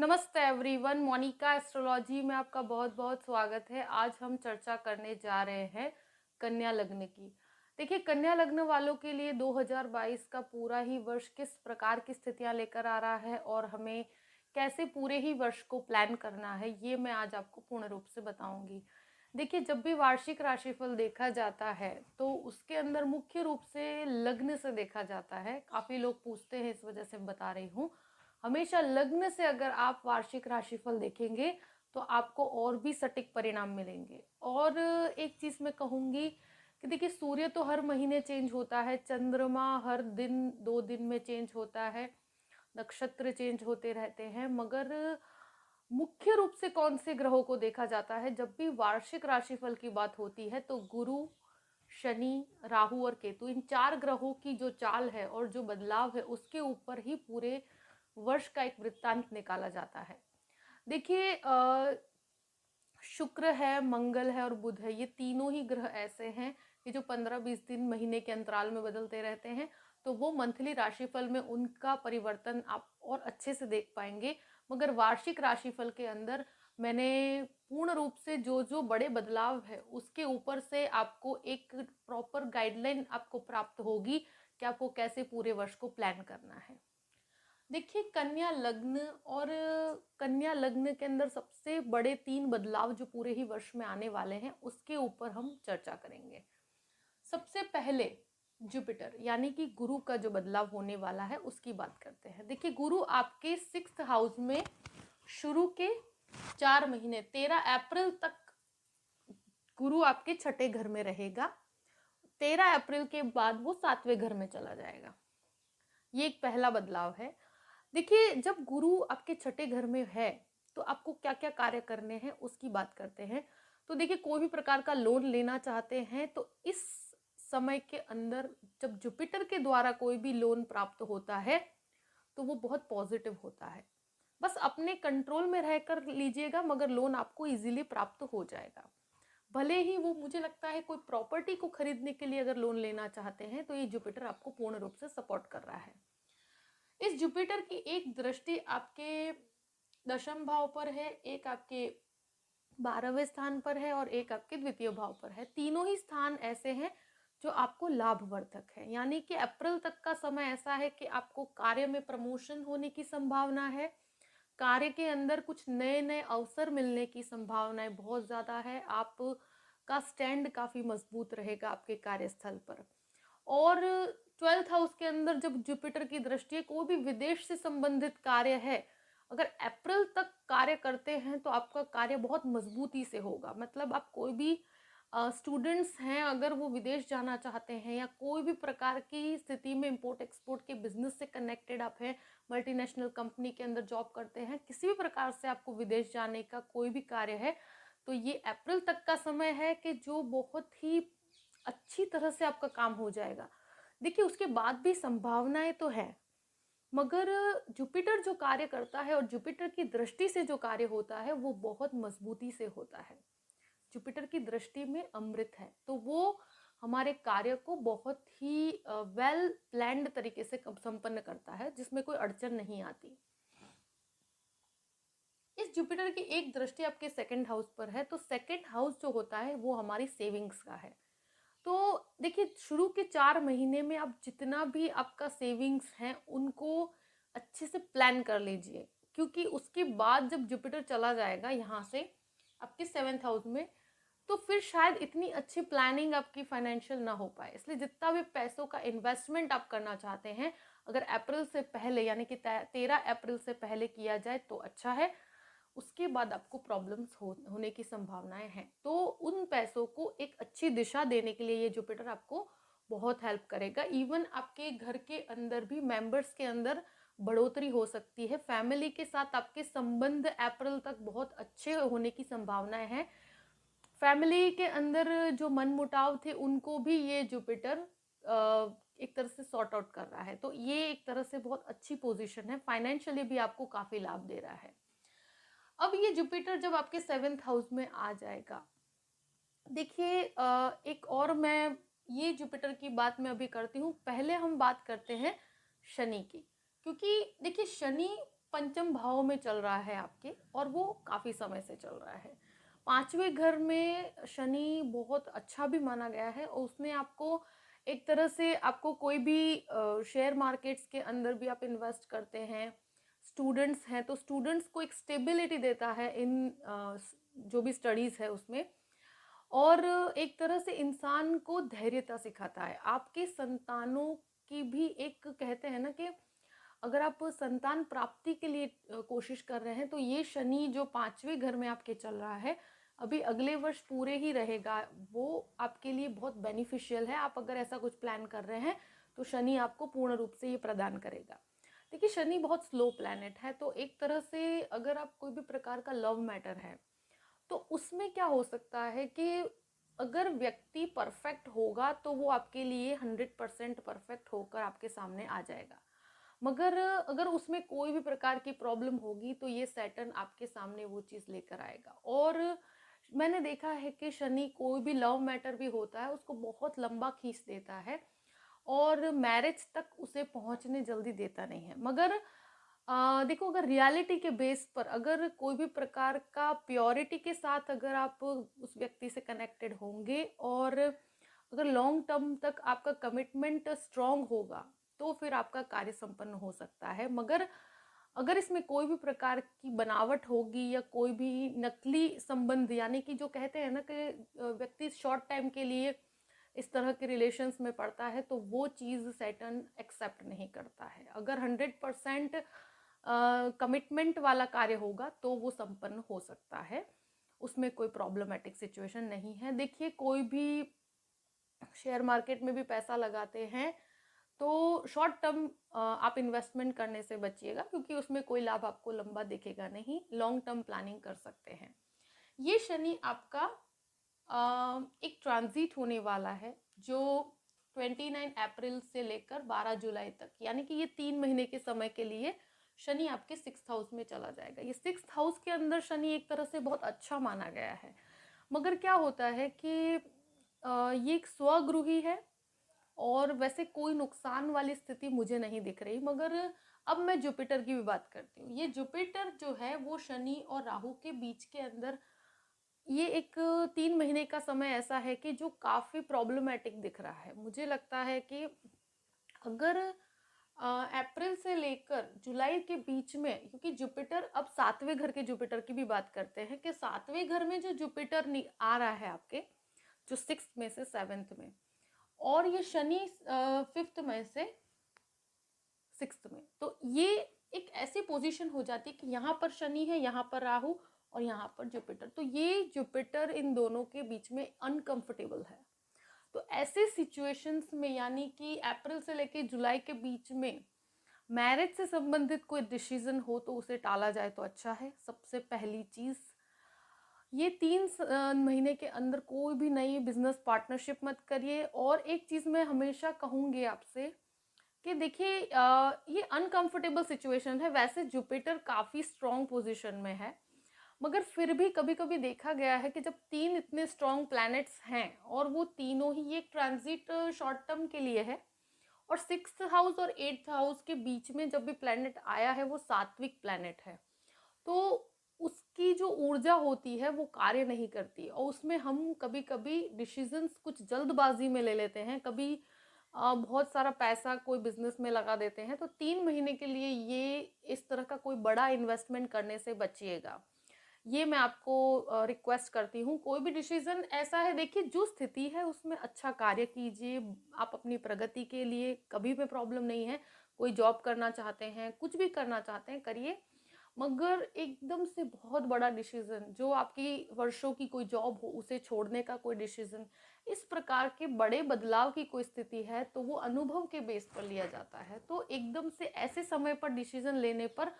नमस्ते everyone, Monika astrology में आपका बहुत बहुत स्वागत है। आज हम चर्चा करने जा रहे हैं कन्या लग्न की। देखिए, कन्या लग्न वालों के लिए 2022 का पूरा ही वर्ष किस प्रकार की स्थितियां लेकर आ रहा है और हमें कैसे पूरे ही वर्ष को प्लान करना है, ये मैं आज आपको पूर्ण रूप से बताऊंगी। देखिए, जब भी वार्षिक राशिफल देखा जाता है तो उसके अंदर मुख्य रूप से लग्न से देखा जाता है। काफ़ी लोग पूछते हैं, इस वजह से बता रही हूँ। हमेशा लग्न से अगर आप वार्षिक राशिफल देखेंगे तो आपको और भी सटीक परिणाम मिलेंगे। और एक चीज मैं कहूंगी कि देखिए, सूर्य तो हर महीने चेंज होता है, चंद्रमा हर दिन 2 दिन में चेंज होता है, नक्षत्र चेंज होते रहते हैं, मगर मुख्य रूप से कौन से ग्रहों को देखा जाता है जब भी वार्षिक राशिफल की बात होती है तो गुरु, शनि, राहु और केतु, इन 4 ग्रहों की जो चाल है और जो बदलाव है उसके ऊपर ही पूरे वर्ष का एक वृत्तांत निकाला जाता है। देखिए, शुक्र है, मंगल है और बुध है, ये तीनों ही ग्रह ऐसे हैं कि जो 15-20 दिन महीने के अंतराल में बदलते रहते हैं। तो वो मंथली राशिफल में उनका परिवर्तन आप और अच्छे से देख पाएंगे। मगर वार्षिक राशिफल के अंदर मैंने पूर्ण रूप से जो जो बड़े बदलाव है उसके ऊपर से आपको एक प्रॉपर गाइडलाइन आपको प्राप्त होगी कि आपको कैसे पूरे वर्ष को प्लान करना है। देखिए, कन्या लग्न और कन्या लग्न के अंदर सबसे बड़े 3 बदलाव जो पूरे ही वर्ष में आने वाले हैं उसके ऊपर हम चर्चा करेंगे। सबसे पहले जुपिटर यानी कि गुरु का जो बदलाव होने वाला है उसकी बात करते हैं। देखिए, गुरु आपके 6th हाउस में शुरू के 4 महीने 13 अप्रैल तक गुरु आपके छठे घर में रहेगा। 13 अप्रैल के बाद वो 7वें घर में चला जाएगा। ये एक पहला बदलाव है। देखिए, जब गुरु आपके छठे घर में है तो आपको क्या क्या कार्य करने हैं उसकी बात करते हैं। तो देखिए, कोई भी प्रकार का लोन लेना चाहते हैं तो इस समय के अंदर जब जुपिटर के द्वारा कोई भी लोन प्राप्त होता है तो वो बहुत पॉजिटिव होता है। बस अपने कंट्रोल में रहकर लीजिएगा, मगर लोन आपको इजीली प्राप्त हो जाएगा। भले ही वो, मुझे लगता है, कोई प्रॉपर्टी को खरीदने के लिए अगर लोन लेना चाहते हैं तो ये जुपिटर आपको पूर्ण रूप से सपोर्ट कर रहा है। इस जुपिटर की एक दृष्टि आपके दशम भाव पर है, एक आपके 12वें स्थान पर है और एक आपके द्वितीय भाव पर है। तीनों ही स्थान ऐसे हैं जो आपको लाभवर्धक है, यानी कि अप्रैल तक का समय ऐसा है कि आपको कार्य में प्रमोशन होने की संभावना है। कार्य के अंदर कुछ नए नए अवसर मिलने की संभावनाएं बहुत ज्यादा है। आपका स्टैंड काफी मजबूत रहेगा आपके कार्यस्थल पर। और 12th हाउस के अंदर जब जुपिटर की दृष्टि है, कोई भी विदेश से संबंधित कार्य है, अगर अप्रैल तक कार्य करते हैं तो आपका कार्य बहुत मजबूती से होगा। मतलब आप कोई भी स्टूडेंट्स हैं, अगर वो विदेश जाना चाहते हैं या कोई भी प्रकार की स्थिति में इंपोर्ट एक्सपोर्ट के बिजनेस से कनेक्टेड आप हैं, मल्टीनेशनल कंपनी के अंदर जॉब करते हैं, किसी भी प्रकार से आपको विदेश जाने का कोई भी कार्य है, तो ये अप्रैल तक का समय है कि जो बहुत ही अच्छी तरह से आपका काम हो जाएगा। देखिए, उसके बाद भी संभावनाएं तो है, मगर जुपिटर जो कार्य करता है और जुपिटर की दृष्टि से जो कार्य होता है वो बहुत मजबूती से होता है। जुपिटर की दृष्टि में अमृत है, तो वो हमारे कार्य को बहुत ही वेल प्लान्ड तरीके से संपन्न करता है, जिसमें कोई अड़चन नहीं आती। इस जुपिटर की एक दृष्टि आपके 2nd हाउस पर है, तो 2nd हाउस जो होता है वो हमारी सेविंग्स का है। तो देखिए, शुरू के 4 महीने में आप जितना भी आपका सेविंग्स हैं उनको अच्छे से प्लान कर लीजिए, क्योंकि उसके बाद जब जुपिटर चला जाएगा यहाँ से आपके 7th हाउस में, तो फिर शायद इतनी अच्छी प्लानिंग आपकी फाइनेंशियल ना हो पाए। इसलिए जितना भी पैसों का इन्वेस्टमेंट आप करना चाहते हैं, अगर अप्रैल से पहले यानी कि 13 अप्रैल से पहले किया जाए तो अच्छा है। उसके बाद आपको प्रॉब्लम्स होने की संभावनाएं हैं। तो उन पैसों को एक अच्छी दिशा देने के लिए ये जुपिटर आपको बहुत हेल्प करेगा। इवन आपके घर के अंदर भी मेंबर्स के अंदर बढ़ोतरी हो सकती है। फैमिली के साथ आपके संबंध अप्रैल तक बहुत अच्छे होने की संभावनाएं हैं। फैमिली के अंदर जो मनमुटाव थे उनको भी ये जुपिटर एक तरह से सॉर्ट आउट कर रहा है। तो ये एक तरह से बहुत अच्छी पोजीशन है, फाइनेंशियली भी आपको काफी लाभ दे रहा है। अब ये जुपिटर जब आपके 7th हाउस में आ जाएगा, देखिए, एक और मैं ये जुपिटर की बात मैं अभी करती हूँ। पहले हम बात करते हैं शनि की, क्योंकि देखिए, शनि पंचम भाव में चल रहा है आपके, और वो काफ़ी समय से चल रहा है। 5वें घर में शनि बहुत अच्छा भी माना गया है, और उसने आपको एक तरह से, आपको कोई भी शेयर मार्केट्स के अंदर भी आप इन्वेस्ट करते हैं, स्टूडेंट्स हैं तो स्टूडेंट्स को एक स्टेबिलिटी देता है इन जो भी स्टडीज़ है उसमें, और एक तरह से इंसान को धैर्यता सिखाता है। आपके संतानों की भी एक, कहते हैं ना कि अगर आप संतान प्राप्ति के लिए कोशिश कर रहे हैं, तो ये शनि जो 5वें घर में आपके चल रहा है, अभी अगले वर्ष पूरे ही रहेगा, वो आपके लिए बहुत बेनिफिशियल है। आप अगर ऐसा कुछ प्लान कर रहे हैं तो शनि आपको पूर्ण रूप से ये प्रदान करेगा। देखिए, शनि बहुत स्लो प्लैनेट है, तो एक तरह से अगर आप कोई भी प्रकार का लव मैटर है, तो उसमें क्या हो सकता है कि अगर व्यक्ति परफेक्ट होगा तो वो आपके लिए 100% परफेक्ट होकर आपके सामने आ जाएगा। मगर अगर उसमें कोई भी प्रकार की प्रॉब्लम होगी तो ये सैटर्न आपके सामने वो चीज़ लेकर आएगा। और मैंने देखा है कि शनि कोई भी लव मैटर भी होता है उसको बहुत लंबा खींच देता है, और मैरिज तक उसे पहुंचने जल्दी देता नहीं है। मगर देखो, अगर रियलिटी के बेस पर अगर कोई भी प्रकार का प्योरिटी के साथ अगर आप उस व्यक्ति से कनेक्टेड होंगे, और अगर लॉन्ग टर्म तक आपका कमिटमेंट स्ट्रांग होगा, तो फिर आपका कार्य संपन्न हो सकता है। मगर अगर इसमें कोई भी प्रकार की बनावट होगी, या कोई भी नकली संबंध, यानी कि जो कहते हैं ना कि व्यक्ति शॉर्ट टाइम के लिए इस तरह के रिलेशंस में पड़ता है, तो वो चीज़ सैटर्न एक्सेप्ट नहीं करता है। अगर 100% कमिटमेंट वाला कार्य होगा तो वो संपन्न हो सकता है, उसमें कोई प्रॉब्लमेटिक सिचुएशन नहीं है। देखिए, कोई भी शेयर मार्केट में भी पैसा लगाते हैं तो शॉर्ट टर्म आप इन्वेस्टमेंट करने से बचिएगा, क्योंकि उसमें कोई लाभ आपको लंबा दिखेगा नहीं। लॉन्ग टर्म प्लानिंग कर सकते हैं। ये शनि आपका एक ट्रांजिट होने वाला है, जो 29 अप्रैल से लेकर 12 जुलाई तक, यानी कि ये 3 महीने के समय के लिए शनि आपके 6th हाउस में चला जाएगा। ये 6th हाउस के अंदर शनि एक तरह से बहुत अच्छा माना गया है। मगर क्या होता है कि ये एक स्वगृही है, और वैसे कोई नुकसान वाली स्थिति मुझे नहीं दिख रही। मगर अब मैं जुपिटर की भी बात करती हूँ। ये जुपिटर जो है वो शनि और राहु के बीच के अंदर, ये एक 3 महीने का समय ऐसा है कि जो काफ़ी प्रॉब्लमेटिक दिख रहा है। मुझे लगता है कि अगर अप्रैल से लेकर जुलाई के बीच में, क्योंकि जुपिटर, अब 7वें घर के जुपिटर की भी बात करते हैं कि 7वें घर में जो जुपिटर आ रहा है आपके, जो 6th में से 7th में, और ये शनि 5th में से 6th में, तो ये एक ऐसी पोजीशन हो जाती है कि यहाँ पर शनि है, यहाँ पर राहु, और यहाँ पर जुपिटर। तो ये जुपिटर इन दोनों के बीच में अनकंफर्टेबल है। तो ऐसे सिचुएशंस में, यानी कि अप्रैल से लेकर जुलाई के बीच में मैरिज से संबंधित कोई डिसीजन हो तो उसे टाला जाए तो अच्छा है। सबसे पहली चीज़, ये 3 महीने के अंदर कोई भी नई बिजनेस पार्टनरशिप मत करिए। और एक चीज़ मैं हमेशा कहूँगी आपसे कि देखिए, ये अनकंफर्टेबल सिचुएशन है। वैसे जुपिटर काफ़ी स्ट्रॉन्ग पोजीशन में है, मगर फिर भी कभी कभी देखा गया है कि जब 3 इतने स्ट्रॉन्ग प्लैनेट्स हैं, और वो तीनों ही, ये ट्रांजिट शॉर्ट टर्म के लिए है, और 6th हाउस और 8th हाउस के बीच में जब भी प्लैनेट आया है वो सात्विक प्लैनेट है, तो उसकी जो ऊर्जा होती है वो कार्य नहीं करती, और उसमें हम कभी कभी डिसीजंस कुछ जल्दबाजी में ले लेते हैं। कभी बहुत सारा पैसा कोई बिजनेस में लगा देते हैं। तो 3 महीने के लिए ये इस तरह का कोई बड़ा इन्वेस्टमेंट करने से बचिएगा, ये मैं आपको रिक्वेस्ट करती हूँ। कोई भी डिसीजन ऐसा है, देखिए जो स्थिति है उसमें अच्छा कार्य कीजिए। आप अपनी प्रगति के लिए कभी भी प्रॉब्लम नहीं है। कोई जॉब करना चाहते हैं, कुछ भी करना चाहते हैं, करिए। मगर एकदम से बहुत बड़ा डिसीजन, जो आपकी वर्षों की कोई जॉब हो उसे छोड़ने का कोई डिसीजन, इस प्रकार के बड़े बदलाव की कोई स्थिति है तो वो अनुभव के बेस पर लिया जाता है। तो एकदम से ऐसे समय पर डिसीजन लेने पर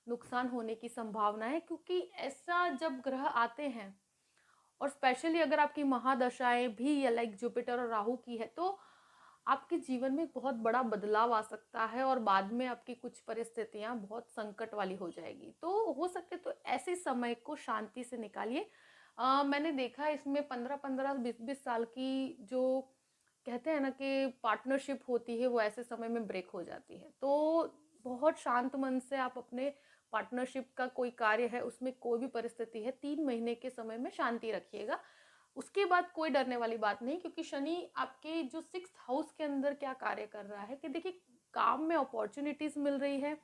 नुकसान होने की संभावना है, क्योंकि ऐसा जब ग्रह आते हैं, और स्पेशली अगर आपकी महादशाएं भी या लाइक जुपिटर और राहु की है, तो आपके जीवन में बहुत बड़ा बदलाव आ सकता है, और बाद में आपकी कुछ परिस्थितियां बहुत संकट वाली हो जाएगी। तो हो सके तो ऐसे समय को शांति से निकालिए। मैंने देखा इसमें 15-15, 20-20 साल की जो कहते हैं ना कि पार्टनरशिप होती है, वो ऐसे समय में ब्रेक हो जाती है। तो बहुत शांत मन से आप अपने पार्टनरशिप का कोई कार्य है, उसमें कोई भी परिस्थिति है, 3 महीने के समय में शांति रखिएगा। उसके बाद कोई डरने वाली बात नहीं, क्योंकि शनि आपके जो 6th हाउस के अंदर क्या कार्य कर रहा है कि देखिए काम में अपॉर्चुनिटीज मिल रही है।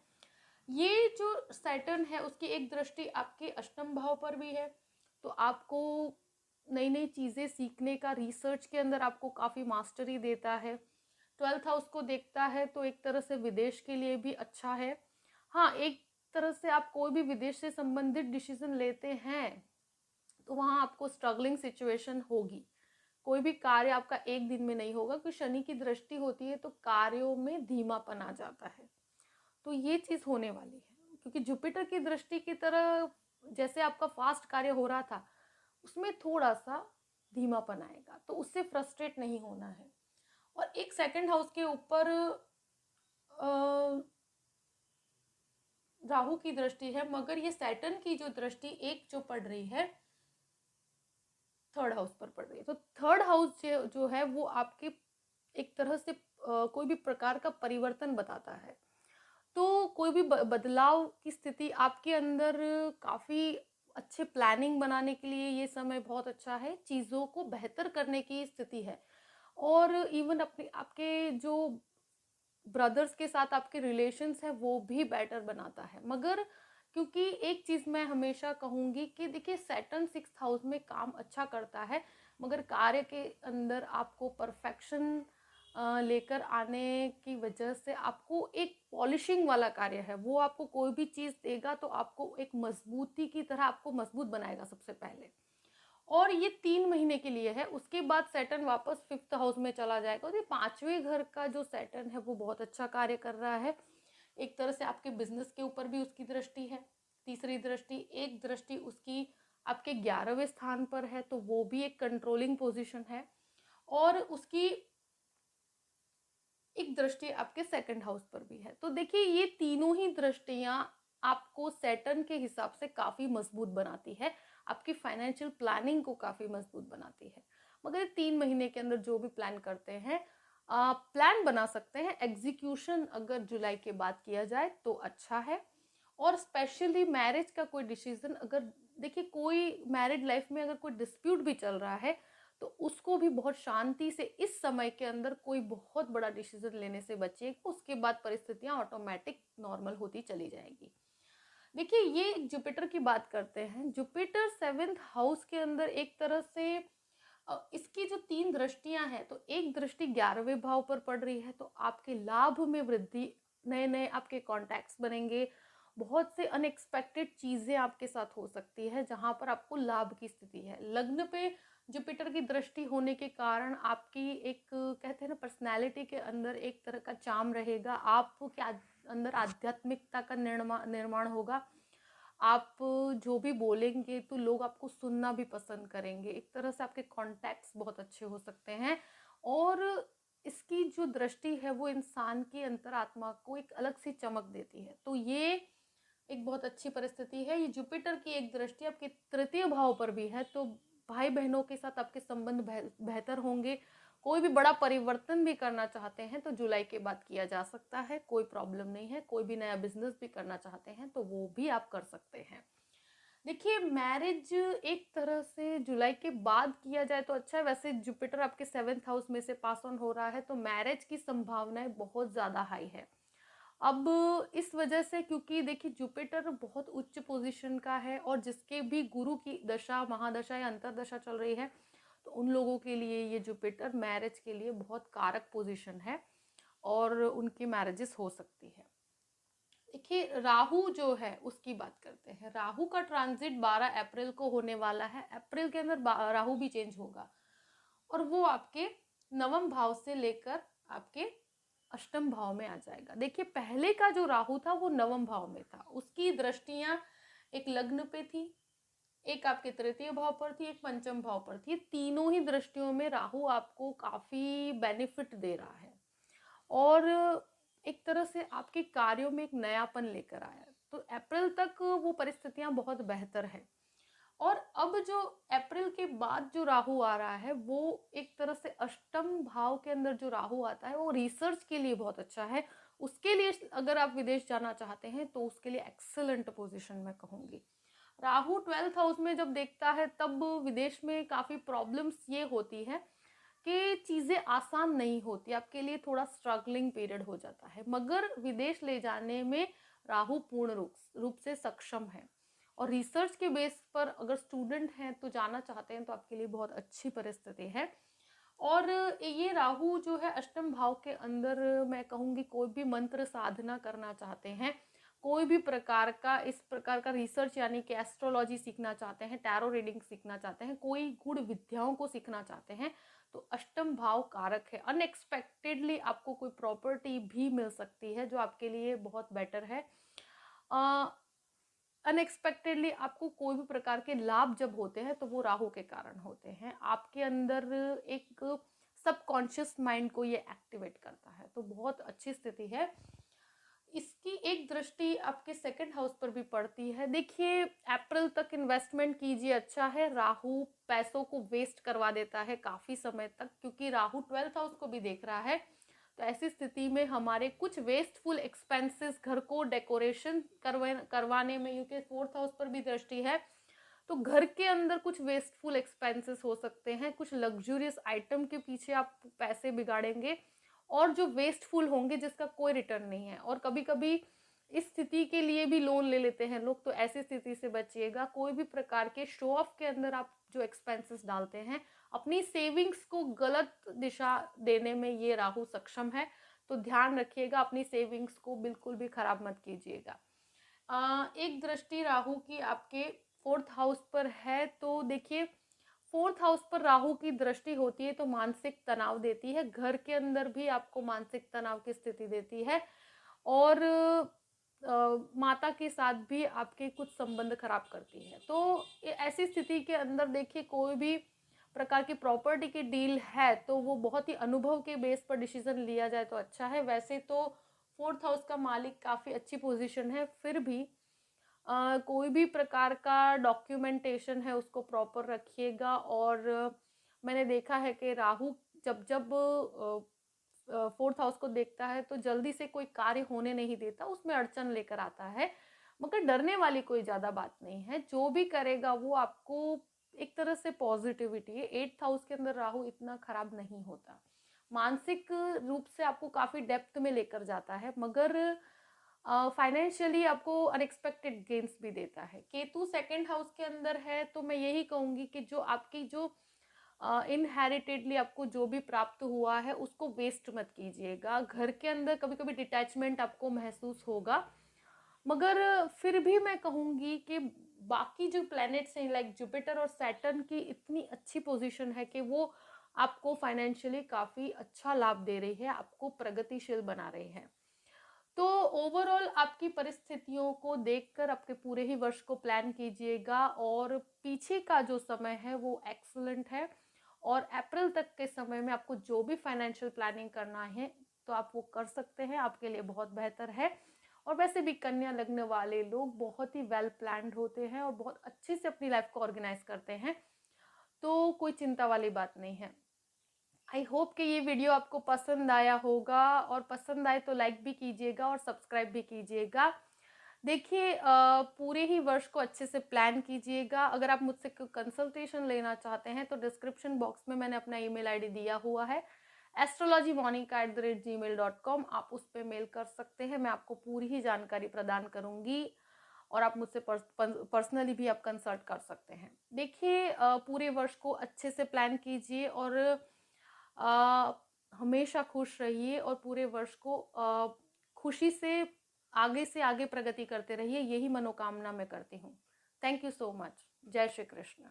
ये जो सैटर्न है उसकी एक दृष्टि आपके अष्टम भाव पर भी है, तो आपको नई नई चीज़ें सीखने का, रिसर्च के अंदर आपको काफ़ी मास्टरी देता है। 12th हाउस को देखता है तो एक तरह से विदेश के लिए भी अच्छा है। हाँ, एक तरह से आप कोई भी विदेश से संबंधित डिसीजन लेते हैं तो वहाँ आपको स्ट्रगलिंग सिचुएशन होगी। कोई भी कार्य आपका एक दिन में नहीं होगा, क्योंकि शनि की दृष्टि होती है तो कार्यों में धीमापन आ जाता है, तो ये चीज़ होने वाली है। क्योंकि जुपिटर की दृष्टि की तरह जैसे आपका फास्ट कार्य हो रहा था, उसमें थोड़ा सा धीमापन आएगा, तो उससे फ्रस्ट्रेट नहीं होना है। और एक सेकंड हाउस के ऊपर राहु की दृष्टि है, मगर ये सैटर्न की जो दृष्टि एक जो पड़ रही है थर्ड हाउस पर पड़ रही है, तो थर्ड हाउस जो है वो आपके एक तरह से कोई भी प्रकार का परिवर्तन बताता है। तो कोई भी बदलाव की स्थिति आपके अंदर, काफ़ी अच्छे प्लानिंग बनाने के लिए ये समय बहुत अच्छा है, चीज़ों को बेहतर करने की स्थिति है। और इवन अपने आपके जो ब्रदर्स के साथ आपके रिलेशंस है वो भी बेटर बनाता है। मगर क्योंकि एक चीज़ मैं हमेशा कहूँगी कि देखिए सैटर्न 6th हाउस में काम अच्छा करता है, मगर कार्य के अंदर आपको परफेक्शन लेकर आने की वजह से आपको एक पॉलिशिंग वाला कार्य है, वो आपको कोई भी चीज़ देगा तो आपको एक मजबूती की तरह आपको मजबूत बनाएगा सबसे पहले। और ये 3 महीने के लिए है, उसके बाद सैटर्न वापस 5th हाउस में चला जाएगा। और ये 5वें घर का जो सैटर्न है वो बहुत अच्छा कार्य कर रहा है। एक तरह से आपके बिजनेस के ऊपर भी उसकी दृष्टि है, तीसरी दृष्टि, एक दृष्टि उसकी आपके 11वें स्थान पर है, तो वो भी एक कंट्रोलिंग पोजीशन है। और उसकी एक दृष्टि आपके सेकंड हाउस पर भी है। तो देखिए ये तीनों ही दृष्टियां आपको सैटर्न के हिसाब से काफ़ी मजबूत बनाती है, आपकी फाइनेंशियल प्लानिंग को काफ़ी मजबूत बनाती है। मगर 3 महीने के अंदर जो भी प्लान करते हैं, प्लान बना सकते हैं, एग्जीक्यूशन अगर जुलाई के बाद किया जाए तो अच्छा है। और स्पेशली मैरिज का कोई डिसीजन, अगर देखिए कोई मैरिड लाइफ में अगर कोई डिस्प्यूट भी चल रहा है तो उसको भी बहुत शांति से इस समय के अंदर कोई बहुत बड़ा डिसीजन लेने से बचिएगा, उसके बाद परिस्थितियां ऑटोमेटिक नॉर्मल होती चली जाएगी। देखिए ये जुपिटर की बात करते हैं, जुपिटर 7th हाउस के अंदर एक तरह से इसकी जो 3 दृष्टियां हैं, तो एक दृष्टि 11वें भाव पर पड़ रही है, तो आपके लाभ में वृद्धि, नए नए आपके कॉन्टैक्ट्स बनेंगे, बहुत से अनएक्सपेक्टेड चीज़ें आपके साथ हो सकती है जहां पर आपको लाभ की स्थिति है। लग्न पे जुपिटर की दृष्टि होने के कारण आपकी एक कहते हैं ना पर्सनैलिटी के अंदर एक तरह का चार्म रहेगा, आपके अंदर आध्यात्मिकता का निर्माण होगा। आप जो भी बोलेंगे तो लोग आपको सुनना भी पसंद करेंगे, एक तरह से आपके कॉन्टैक्ट्स बहुत अच्छे हो सकते हैं। और इसकी जो दृष्टि है वो इंसान की अंतरात्मा को एक अलग सी चमक देती है, तो ये एक बहुत अच्छी परिस्थिति है। ये जुपिटर की एक दृष्टि आपके तृतीय भाव पर भी है, तो भाई बहनों के साथ आपके संबंध बेहतर होंगे। कोई भी बड़ा परिवर्तन भी करना चाहते हैं तो जुलाई के बाद किया जा सकता है, कोई प्रॉब्लम नहीं है। कोई भी नया बिजनेस भी करना चाहते हैं तो वो भी आप कर सकते हैं। देखिए मैरिज एक तरह से जुलाई के बाद किया जाए तो अच्छा है, वैसे जुपिटर आपके 7th हाउस में से पास ऑन हो रहा है, तो मैरिज की संभावनाएं बहुत ज़्यादा हाई है। अब इस वजह से, क्योंकि देखिए जुपिटर बहुत उच्च पोजीशन का है और जिसके भी गुरु की दशा, महादशा या अंतरदशा चल रही है, तो उन लोगों के लिए ये जुपिटर मैरिज के लिए बहुत कारक पोजीशन है और उनकी मैरिजेस हो सकती है। देखिए राहु जो है उसकी बात करते हैं। राहु का ट्रांजिट 12 अप्रैल को होने वाला है। अप्रैल के अंदर राहु भी चेंज होगा और वो आपके नवम भाव से लेकर आपके अष्टम भाव में आ जाएगा। देखिए पहले का जो राहु था वो नवम भाव में था, उसकी दृष्टियां एक लग्न पे थी, एक आपके तृतीय भाव पर थी, एक पंचम भाव पर थी। तीनों ही दृष्टियों में राहु आपको काफी बेनिफिट दे रहा है और एक तरह से आपके कार्यों में एक नयापन लेकर आया है। तो अप्रैल तक वो परिस्थितियां बहुत बेहतर है। और अब जो अप्रैल के बाद जो राहु आ रहा है वो एक तरह से अष्टम भाव के अंदर जो राहु आता है वो रिसर्च के लिए बहुत अच्छा है। उसके लिए अगर आप विदेश जाना चाहते हैं तो उसके लिए एक्सेलेंट पोजीशन मैं कहूँगी। राहु 12th हाउस में जब देखता है तब विदेश में काफ़ी प्रॉब्लम्स ये होती है कि चीज़ें आसान नहीं होती, आपके लिए थोड़ा स्ट्रगलिंग पीरियड हो जाता है, मगर विदेश ले जाने में राहु पूर्ण रूप से सक्षम है। और रिसर्च के बेस पर अगर स्टूडेंट हैं तो जाना चाहते हैं तो आपके लिए बहुत अच्छी परिस्थिति है। और ये राहु जो है अष्टम भाव के अंदर, मैं कहूँगी कोई भी मंत्र साधना करना चाहते हैं, कोई भी प्रकार का इस प्रकार का रिसर्च यानी कि एस्ट्रोलॉजी सीखना चाहते हैं, टैरो रीडिंग सीखना चाहते हैं, कोई गुड़ विद्याओं को सीखना चाहते हैं, तो अष्टम भाव कारक है। अनएक्सपेक्टेडली आपको कोई प्रॉपर्टी भी मिल सकती है जो आपके लिए बहुत बेटर है। अनएक्सपेक्टेडली आपको कोई भी प्रकार के लाभ जब होते हैं तो वो राहु के कारण होते हैं। आपके अंदर एक सबकॉन्शियस माइंड को ये एक्टिवेट करता है, तो बहुत अच्छी स्थिति है। इसकी एक दृष्टि आपके सेकंड हाउस पर भी पड़ती है। देखिए अप्रैल तक इन्वेस्टमेंट कीजिए, अच्छा है। राहु पैसों को वेस्ट करवा देता है काफ़ी समय तक, क्योंकि राहु 12th हाउस को भी देख रहा है। तो ऐसी स्थिति में हमारे कुछ वेस्टफुल एक्सपेंसेस, घर को डेकोरेशन करवाने में, क्योंकि 4th हाउस पर भी दृष्टि है, तो घर के अंदर कुछ वेस्टफुल एक्सपेंसेस हो सकते हैं, कुछ लग्जूरियस आइटम के पीछे आप पैसे बिगाड़ेंगे और जो वेस्टफुल होंगे जिसका कोई रिटर्न नहीं है। और कभी कभी इस स्थिति के लिए भी लोन ले लेते हैं लोग, तो ऐसी स्थिति से बचिएगा। कोई भी प्रकार के शो ऑफ के अंदर आप जो एक्सपेंसेस डालते हैं, अपनी सेविंग्स को गलत दिशा देने में ये राहु सक्षम है, तो ध्यान रखिएगा, अपनी सेविंग्स को बिल्कुल भी खराब मत कीजिएगा। एक दृष्टि राहु की आपके 4th हाउस पर है, तो देखिए 4th हाउस पर राहु की दृष्टि होती है तो मानसिक तनाव देती है, घर के अंदर भी आपको मानसिक तनाव की स्थिति देती है, और माता के साथ भी आपके कुछ संबंध खराब करती है। तो ऐसी स्थिति के अंदर देखिए कोई भी प्रकार की प्रॉपर्टी की डील है तो वो बहुत ही अनुभव के बेस पर डिसीजन लिया जाए तो अच्छा है। वैसे तो 4th हाउस का मालिक काफ़ी अच्छी पोजीशन है, फिर भी कोई भी प्रकार का डॉक्यूमेंटेशन है उसको प्रॉपर रखिएगा। और मैंने देखा है कि राहु जब जब 4th हाउस को देखता है तो जल्दी से कोई कार्य होने नहीं देता, उसमें अड़चन लेकर आता है, मगर डरने वाली कोई ज़्यादा बात नहीं है। जो भी करेगा वो आपको एक तरह से पॉजिटिविटी है। 8th हाउस के अंदर राहु इतना खराब नहीं होता, मानसिक रूप से आपको काफ़ी डेप्थ में लेकर जाता है, मगर फाइनेंशियली आपको अनएक्सपेक्टेड गेन्स भी देता है। केतु सेकंड हाउस के अंदर है तो मैं यही कहूँगी कि जो आपकी जो इनहेरिटेडली आपको जो भी प्राप्त हुआ है उसको वेस्ट मत कीजिएगा। घर के अंदर कभी कभी डिटैचमेंट आपको महसूस होगा, मगर फिर भी मैं कहूँगी कि बाकी जो प्लैनेट्स हैं लाइक जुपिटर और सैटर्न की इतनी अच्छी पोजीशन है कि वो आपको फाइनेंशियली काफ़ी अच्छा लाभ दे रही है, आपको प्रगतिशील बना रही है। तो ओवरऑल आपकी परिस्थितियों को देखकर आपके पूरे ही वर्ष को प्लान कीजिएगा, और पीछे का जो समय है वो एक्सलेंट है, और अप्रैल तक के समय में आपको जो भी फाइनेंशियल प्लानिंग करना है तो आप वो कर सकते हैं, आपके लिए बहुत बेहतर है। और वैसे भी कन्या लग्न वाले लोग बहुत ही वेल प्लान्ड होते हैं और बहुत अच्छे से अपनी लाइफ को ऑर्गेनाइज करते हैं, तो कोई चिंता वाली बात नहीं है। आई होप कि ये वीडियो आपको पसंद आया होगा, और पसंद आए तो लाइक भी कीजिएगा और सब्सक्राइब भी कीजिएगा। देखिए पूरे ही वर्ष को अच्छे से प्लान कीजिएगा। अगर आप मुझसे कंसल्टेशन लेना चाहते हैं तो डिस्क्रिप्शन बॉक्स में मैंने अपना ईमेल आईडी दिया हुआ है, astrologymonica@gmail.com, आप उस पर मेल कर सकते हैं, मैं आपको पूरी ही जानकारी प्रदान करूँगी, और आप मुझसे पर्सनली भी आप कंसल्ट कर सकते हैं। देखिए पूरे वर्ष को अच्छे से प्लान कीजिए और हमेशा खुश रहिए, और पूरे वर्ष को खुशी से आगे प्रगति करते रहिए, यही मनोकामना मैं करती हूँ। Thank you so much. जय श्री कृष्ण।